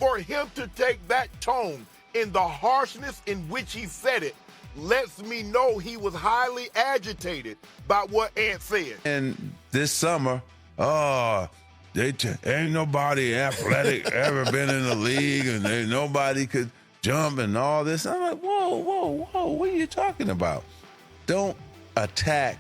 For him to take that tone in the harshness in which he said it lets me know he was highly agitated by what Ant said. And this summer, ain't nobody athletic ever been in the league, and nobody could jump and all this. I'm like, whoa, what are you talking about? Don't attack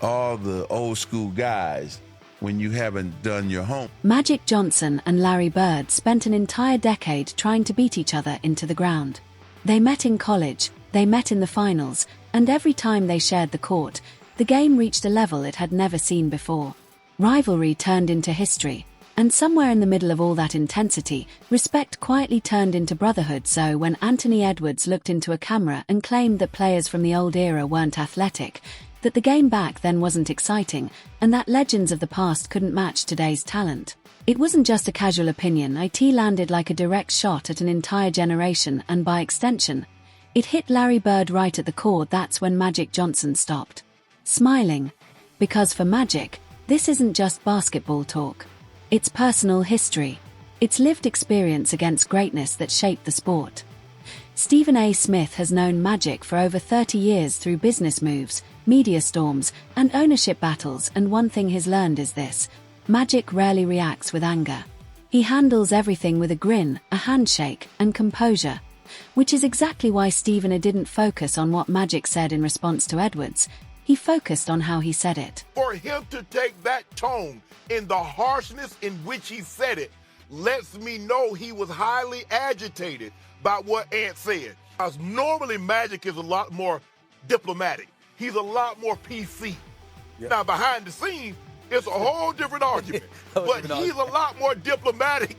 all the old school guys when you haven't done your homework. Magic Johnson and Larry Bird spent an entire decade trying to beat each other into the ground. They met in college, they met in the finals, and every time they shared the court, the game reached a level it had never seen before. Rivalry turned into history, and somewhere in the middle of all that intensity, respect quietly turned into brotherhood. So when Anthony Edwards looked into a camera and claimed that players from the old era weren't athletic, that the game back then wasn't exciting, and that legends of the past couldn't match today's talent, it wasn't just a casual opinion. It landed like a direct shot at an entire generation, and by extension, it hit Larry Bird right at the core. That's when Magic Johnson stopped smiling. Because for Magic, this isn't just basketball talk. It's personal history. It's lived experience against greatness that shaped the sport. Stephen A. Smith has known Magic for over 30 years through business moves, media storms, and ownership battles, and one thing he's learned is this: Magic rarely reacts with anger. He handles everything with a grin, a handshake, and composure. Which is exactly why Stephen A. didn't focus on what Magic said in response to Edwards. He focused on how he said it. For him to take that tone in the harshness in which he said it lets me know he was highly agitated by what Ant said. Because normally Magic is a lot more diplomatic. He's a lot more PC. Yep. Now, behind the scenes, it's a whole different argument. But he's a lot more diplomatic.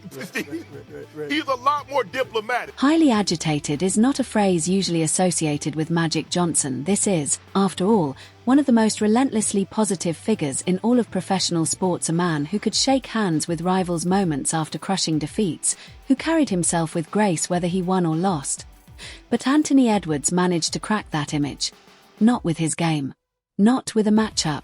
He's a lot more diplomatic. Highly agitated is not a phrase usually associated with Magic Johnson. This is, after all, one of the most relentlessly positive figures in all of professional sports, a man who could shake hands with rivals moments after crushing defeats, who carried himself with grace whether he won or lost. But Anthony Edwards managed to crack that image. Not with his game. Not with a matchup.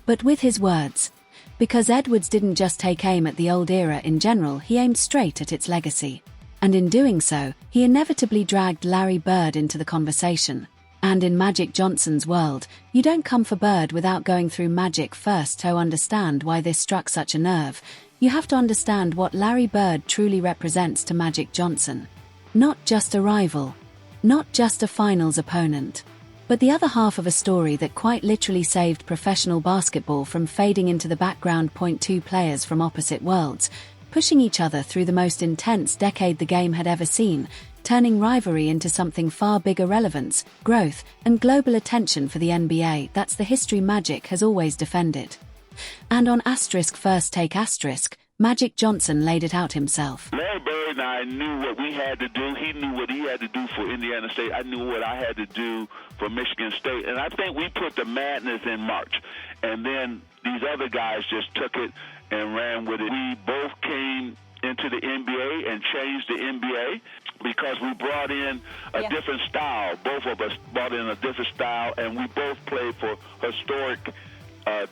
But with his words. Because Edwards didn't just take aim at the old era in general, he aimed straight at its legacy. And in doing so, he inevitably dragged Larry Bird into the conversation. And in Magic Johnson's world, you don't come for Bird without going through Magic first. To understand why this struck such a nerve, you have to understand what Larry Bird truly represents to Magic Johnson. Not just a rival. Not just a finals opponent. But the other half of a story that quite literally saved professional basketball from fading into the background. Two players from opposite worlds, pushing each other through the most intense decade the game had ever seen, turning rivalry into something far bigger: relevance, growth, and global attention for the NBA. That's the history Magic has always defended. And on first take Magic Johnson laid it out himself. Larry Bird and I knew what we had to do. He knew what he had to do for Indiana State. I knew what I had to do for Michigan State. And I think we put the madness in March. And then these other guys just took it and ran with it. We both came into the NBA and changed the NBA because we brought in a different style. Both of us brought in a different style, and we both played for historic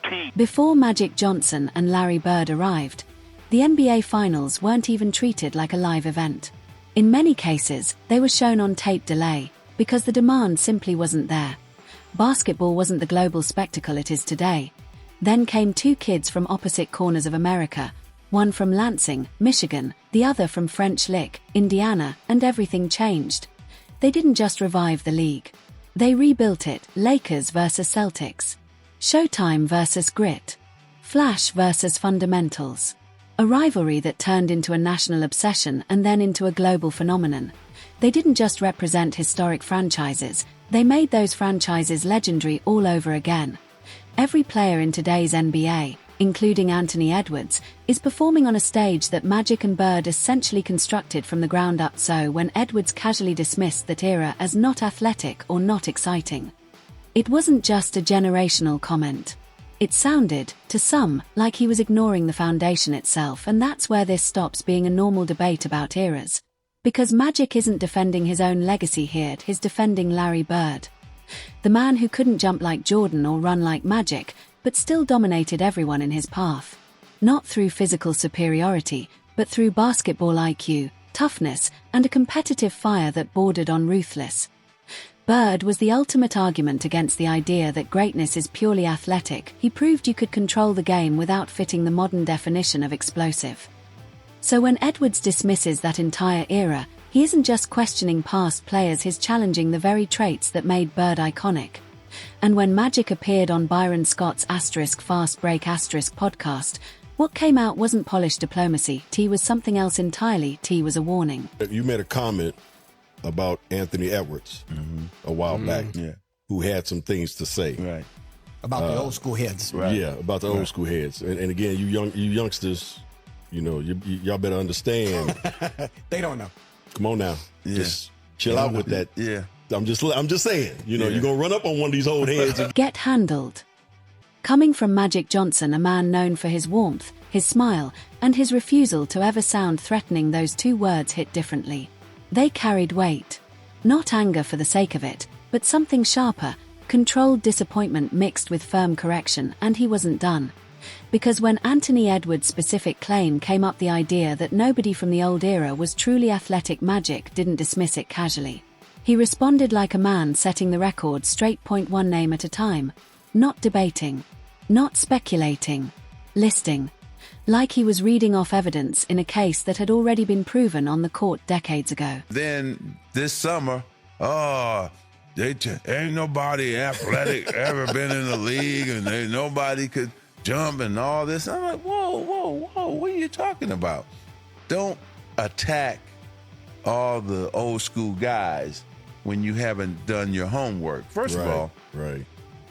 teams. Before Magic Johnson and Larry Bird arrived, the NBA Finals weren't even treated like a live event. In many cases, they were shown on tape delay, because the demand simply wasn't there. Basketball wasn't the global spectacle it is today. Then came two kids from opposite corners of America, one from Lansing, Michigan, the other from French Lick, Indiana, and everything changed. They didn't just revive the league. They rebuilt it. Lakers versus Celtics. Showtime versus grit. Flash versus fundamentals. A rivalry that turned into a national obsession and then into a global phenomenon. They didn't just represent historic franchises, they made those franchises legendary all over again. Every player in today's NBA, including Anthony Edwards, is performing on a stage that Magic and Bird essentially constructed from the ground up. So when Edwards casually dismissed that era as not athletic or not exciting, it wasn't just a generational comment. It sounded, to some, like he was ignoring the foundation itself, and that's where this stops being a normal debate about eras. Because Magic isn't defending his own legacy here, he's defending Larry Bird. The man who couldn't jump like Jordan or run like Magic, but still dominated everyone in his path. Not through physical superiority, but through basketball IQ, toughness, and a competitive fire that bordered on ruthless. Bird was the ultimate argument against the idea that greatness is purely athletic. He proved you could control the game without fitting the modern definition of explosive. So when Edwards dismisses that entire era, he isn't just questioning past players, he's challenging the very traits that made Bird iconic. And when Magic appeared on Byron Scott's *Fast Break* podcast, what came out wasn't polished diplomacy. T was something else entirely. T was a warning. You made a comment about Anthony Edwards a while back, who had some things to say. Right. About the old school heads. Right. Yeah, about the old school heads. And again, you youngsters, y'all better understand. They don't know. Come on now. Yeah. Just chill out with that. Yeah. I'm just saying, you're going to run up on one of these old heads. Get handled. Coming from Magic Johnson, a man known for his warmth, his smile, and his refusal to ever sound threatening, those two words hit differently. They carried weight. Not anger for the sake of it, but something sharper, controlled disappointment mixed with firm correction, and he wasn't done. Because when Anthony Edwards' specific claim came up, the idea that nobody from the old era was truly athletic, Magic didn't dismiss it casually. He responded like a man setting the record straight, point one name at a time. Not debating. Not speculating. Listing. Like he was reading off evidence in a case that had already been proven on the court decades ago. Then this summer, ain't nobody athletic ever been in the league, and nobody could jump and all this. I'm like, whoa, what are you talking about? Don't attack all the old school guys when you haven't done your homework. First of all,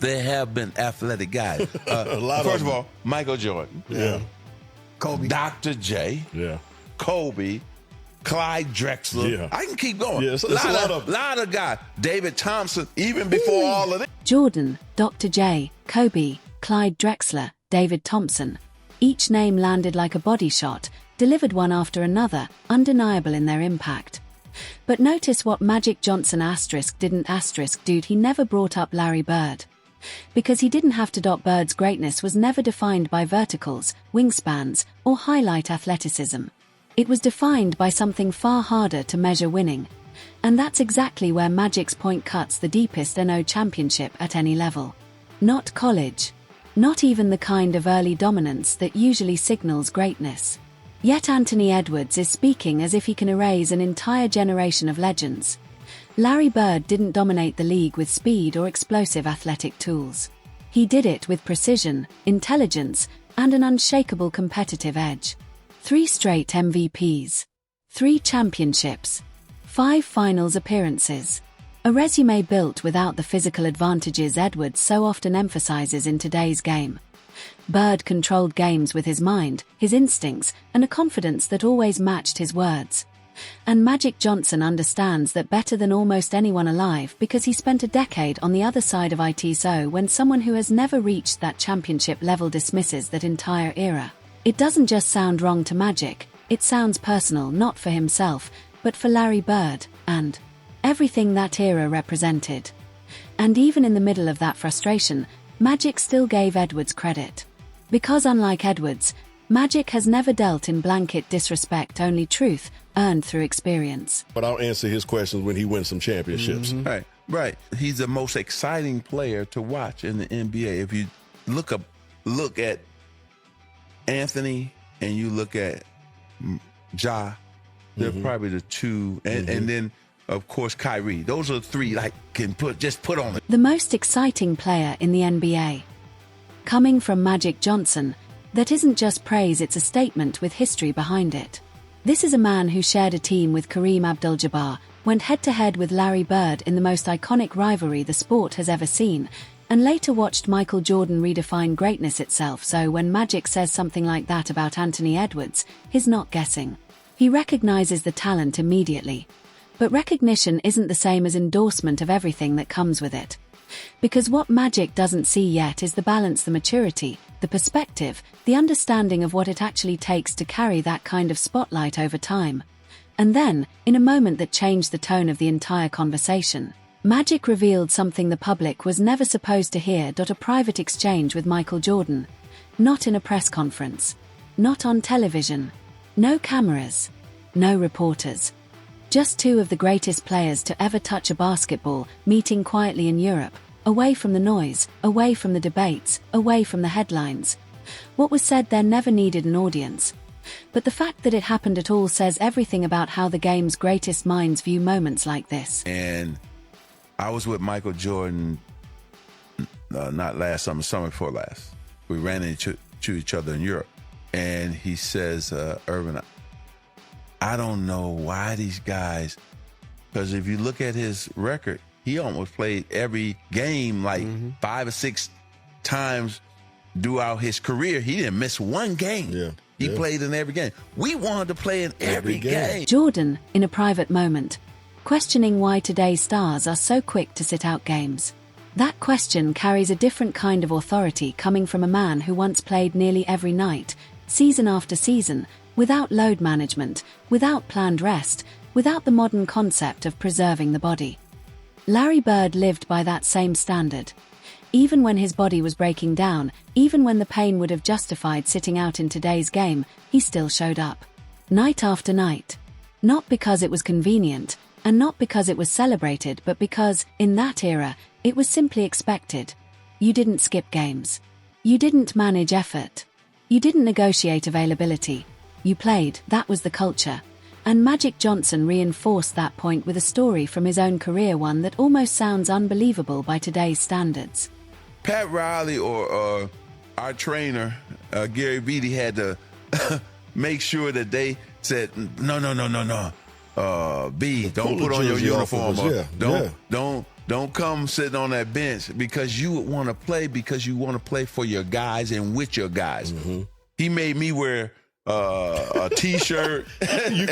there have been athletic guys. First of all, Michael Jordan. Yeah. Kobe. Dr. J. Yeah. Kobe. Clyde Drexler. Yeah. I can keep going. Yeah, it's a lot of guys. David Thompson, even before all of this. Jordan, Dr. J, Kobe, Clyde Drexler, David Thompson. Each name landed like a body shot, delivered one after another, undeniable in their impact. But notice what Magic Johnson didn't dude. He never brought up Larry Bird. Because he didn't have to. Bird's greatness was never defined by verticals, wingspans, or highlight athleticism. It was defined by something far harder to measure: winning. And that's exactly where Magic's point cuts the deepest. No championship at any level. Not college. Not even the kind of early dominance that usually signals greatness. Yet Anthony Edwards is speaking as if he can erase an entire generation of legends. Larry Bird didn't dominate the league with speed or explosive athletic tools. He did it with precision, intelligence, and an unshakable competitive edge. 3 straight MVPs. 3 championships. 5 finals appearances. A resume built without the physical advantages Edwards so often emphasizes in today's game. Bird controlled games with his mind, his instincts, and a confidence that always matched his words. And Magic Johnson understands that better than almost anyone alive because he spent a decade on the other side of it. So when someone who has never reached that championship level dismisses that entire era, it doesn't just sound wrong to Magic, it sounds personal, not for himself, but for Larry Bird, and everything that era represented. And even in the middle of that frustration, Magic still gave Edwards credit. Because unlike Edwards, Magic has never dealt in blanket disrespect, only truth, earned through experience. But I'll answer his questions when he wins some championships. Right. He's the most exciting player to watch in the NBA. If you look at Anthony and you look at Ja, they're probably the two, and then of course Kyrie. Those are 3 can put on it. The most exciting player in the NBA. Coming from Magic Johnson, that isn't just praise, it's a statement with history behind it. This is a man who shared a team with Kareem Abdul-Jabbar, went head-to-head with Larry Bird in the most iconic rivalry the sport has ever seen, and later watched Michael Jordan redefine greatness itself. So when Magic says something like that about Anthony Edwards, he's not guessing. He recognizes the talent immediately. But recognition isn't the same as endorsement of everything that comes with it. Because what Magic doesn't see yet is the balance, the maturity, the perspective, the understanding of what it actually takes to carry that kind of spotlight over time. And then, in a moment that changed the tone of the entire conversation, Magic revealed something the public was never supposed to hear. A private exchange with Michael Jordan. Not in a press conference. Not on television. No cameras. no reporters. Just two of the greatest players to ever touch a basketball, meeting quietly in Europe, away from the noise, away from the debates, away from the headlines. What was said there never needed an audience. But the fact that it happened at all says everything about how the game's greatest minds view moments like this. And I was with Michael Jordan, not last summer, summer before last. We ran into each other in Europe. And he says, Irvin, I don't know why these guys, because if you look at his record, he almost played every game like 5 or 6 times throughout his career. He didn't miss one game. He played in every game. We wanted to play in every game. Jordan, in a private moment, questioning why today's stars are so quick to sit out games. That question carries a different kind of authority coming from a man who once played nearly every night, season after season, without load management, without planned rest, without the modern concept of preserving the body. Larry Bird lived by that same standard. Even when his body was breaking down, even when the pain would have justified sitting out in today's game, he still showed up. Night after night. Not because it was convenient, and not because it was celebrated, but because, in that era, it was simply expected. You didn't skip games. You didn't manage effort. You didn't negotiate availability. You played, that was the culture. And Magic Johnson reinforced that point with a story from his own career, one that almost sounds unbelievable by today's standards. Pat Riley or our trainer, Gary Beatty, had to make sure that they said, no. B, don't put on your uniform. Don't come sitting on that bench because you want to play, because you want to play for your guys and with your guys. He made me wear a T-shirt. You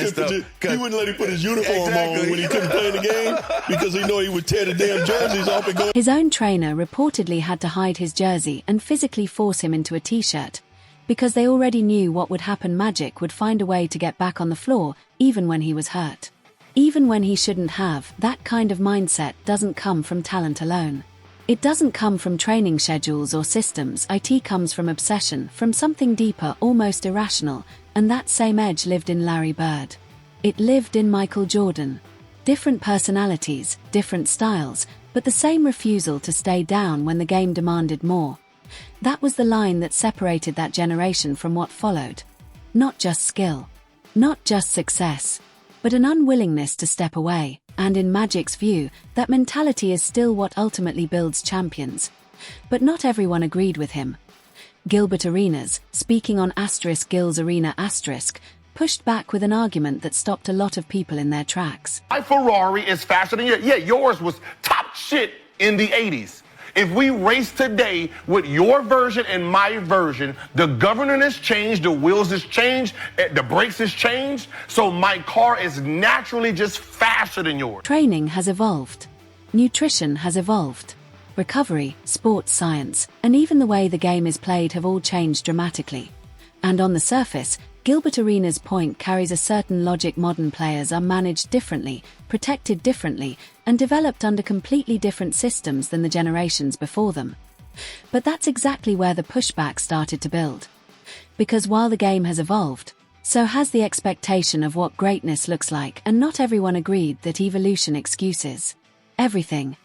wouldn't let him put his uniform on when he couldn't play in the game because he knew he would tear the damn jerseys off and go. His own trainer reportedly had to hide his jersey and physically force him into a T-shirt because they already knew what would happen. Magic would find a way to get back on the floor even when he was hurt. Even when he shouldn't have. That kind of mindset doesn't come from talent alone. It doesn't come from training schedules or systems. It comes from obsession, from something deeper, almost irrational, and that same edge lived in Larry Bird. It lived in Michael Jordan. Different personalities, different styles, but the same refusal to stay down when the game demanded more. That was the line that separated that generation from what followed. Not just skill, not just success, but an unwillingness to step away. And in Magic's view, that mentality is still what ultimately builds champions. But not everyone agreed with him. Gilbert Arenas, speaking on Gil's Arena *, pushed back with an argument that stopped a lot of people in their tracks. My Ferrari is faster than yours. Yeah, yours was top shit in the 80s. If we race today with your version and my version, the governor has changed, the wheels has changed, the brakes has changed, so my car is naturally just faster than yours. Training has evolved. Nutrition has evolved. Recovery, sports science, and even the way the game is played have all changed dramatically. And on the surface, Gilbert Arenas' point carries a certain logic. Modern players are managed differently, protected differently, and developed under completely different systems than the generations before them. But that's exactly where the pushback started to build. Because while the game has evolved, so has the expectation of what greatness looks like, and not everyone agreed that evolution excuses everything.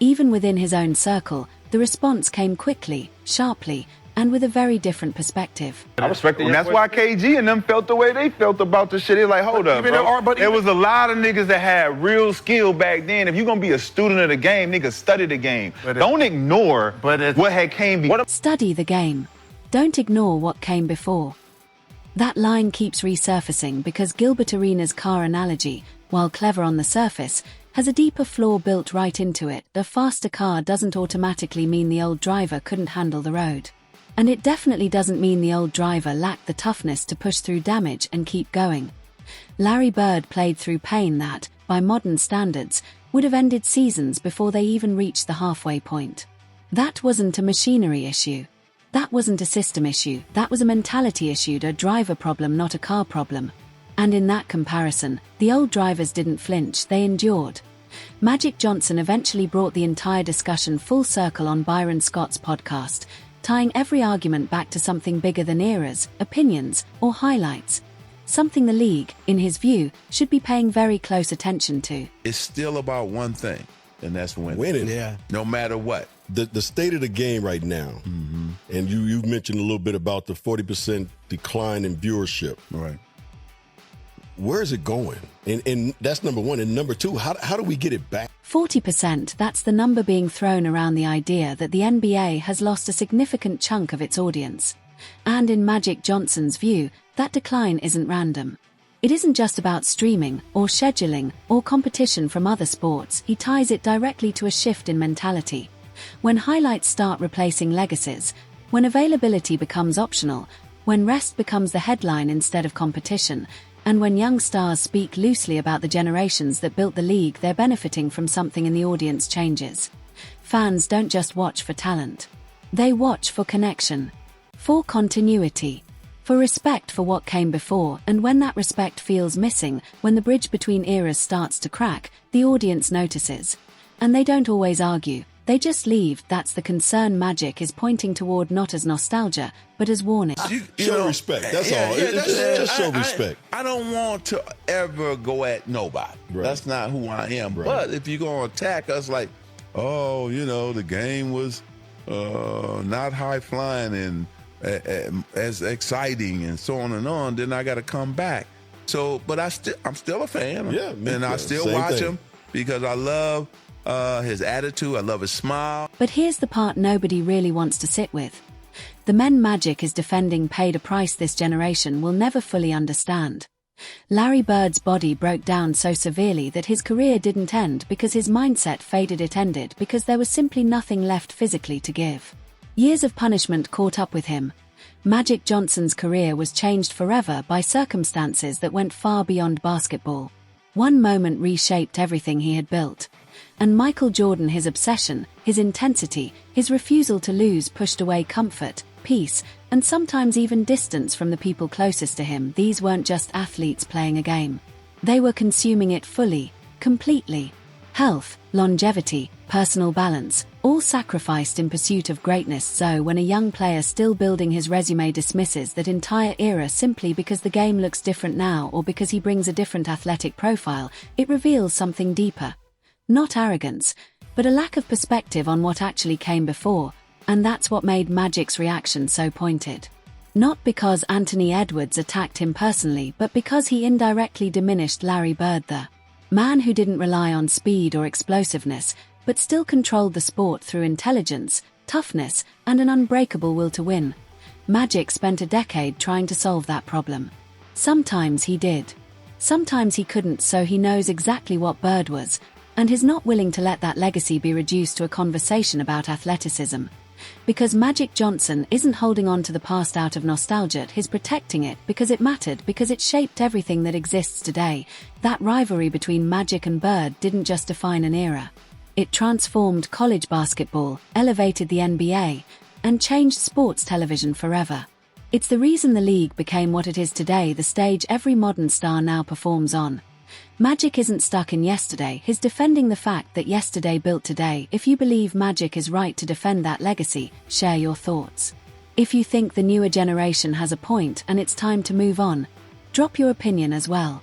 Even within his own circle, the response came quickly, sharply, and with a very different perspective. I respect it. And that's why KG and them felt the way they felt about the shit. They're like, hold up, bro. There was a lot of niggas that had real skill back then. If you're going to be a student of the game, niggas study the game. Don't ignore what had came before. Study the game. Don't ignore what came before. That line keeps resurfacing because Gilbert Arenas' car analogy, while clever on the surface, has a deeper flaw built right into it. A faster car doesn't automatically mean the old driver couldn't handle the road. And it definitely doesn't mean the old driver lacked the toughness to push through damage and keep going. Larry Bird played through pain that, by modern standards, would have ended seasons before they even reached the halfway point. That wasn't a machinery issue. That wasn't a system issue. That was a mentality issue, a driver problem, not a car problem. And in that comparison, the old drivers didn't flinch, they endured. Magic Johnson eventually brought the entire discussion full circle on Byron Scott's podcast, tying every argument back to something bigger than eras, opinions, or highlights. something the league, in his view, should be paying very close attention to. It's still about one thing, and that's winning. Winning. Yeah. No matter what. The state of the game right now, and you mentioned a little bit about the 40% decline in viewership. Right. Where is it going? And that's number one. And number two, how do we get it back? 40%, that's the number being thrown around the idea that the NBA has lost a significant chunk of its audience. And in Magic Johnson's view, that decline isn't random. It isn't just about streaming, or scheduling, or competition from other sports. He ties it directly to a shift in mentality. When highlights start replacing legacies, when availability becomes optional, when rest becomes the headline instead of competition, and when young stars speak loosely about the generations that built the league, they're benefiting from something in the audience changes. Fans don't just watch for talent. They watch for connection, for continuity, for respect for what came before, and when that respect feels missing, when the bridge between eras starts to crack, the audience notices. And they don't always argue. They just leave. That's the concern Magic is pointing toward, not as nostalgia, but as warning. Show respect. That's all. Just show respect. I don't want to ever go at nobody. Right. That's not who I am. Right. But if you're going to attack us like, oh, the game was not high flying and as exciting and so on and on, then I got to come back. So, but I'm still a fan. Yeah, and I still watch him because I love his attitude. I love his smile. But here's the part nobody really wants to sit with. The men Magic is defending paid a price this generation will never fully understand. Larry Bird's body broke down so severely that his career didn't end because his mindset faded. It ended because there was simply nothing left physically to give. Years of punishment caught up with him. Magic Johnson's career was changed forever by circumstances that went far beyond basketball. One moment reshaped everything he had built. And Michael Jordan, his obsession, his intensity, his refusal to lose pushed away comfort, peace, and sometimes even distance from the people closest to him. These weren't just athletes playing a game. They were consuming it fully, completely. Health, longevity, personal balance, all sacrificed in pursuit of greatness. So when a young player still building his resume dismisses that entire era simply because the game looks different now or because he brings a different athletic profile, it reveals something deeper. Not arrogance, but a lack of perspective on what actually came before, and that's what made Magic's reaction so pointed. Not because Anthony Edwards attacked him personally, but because he indirectly diminished Larry Bird, the man who didn't rely on speed or explosiveness, but still controlled the sport through intelligence, toughness, and an unbreakable will to win. Magic spent a decade trying to solve that problem. Sometimes he did. Sometimes he couldn't, so he knows exactly what Bird was, and he's not willing to let that legacy be reduced to a conversation about athleticism. Because Magic Johnson isn't holding on to the past out of nostalgia, he's protecting it because it mattered, because it shaped everything that exists today. That rivalry between Magic and Bird didn't just define an era. It transformed college basketball, elevated the NBA, and changed sports television forever. It's the reason the league became what it is today, the stage every modern star now performs on. Magic isn't stuck in yesterday, he's defending the fact that yesterday built today. If you believe Magic is right to defend that legacy, share your thoughts. If you think the newer generation has a point and it's time to move on, drop your opinion as well.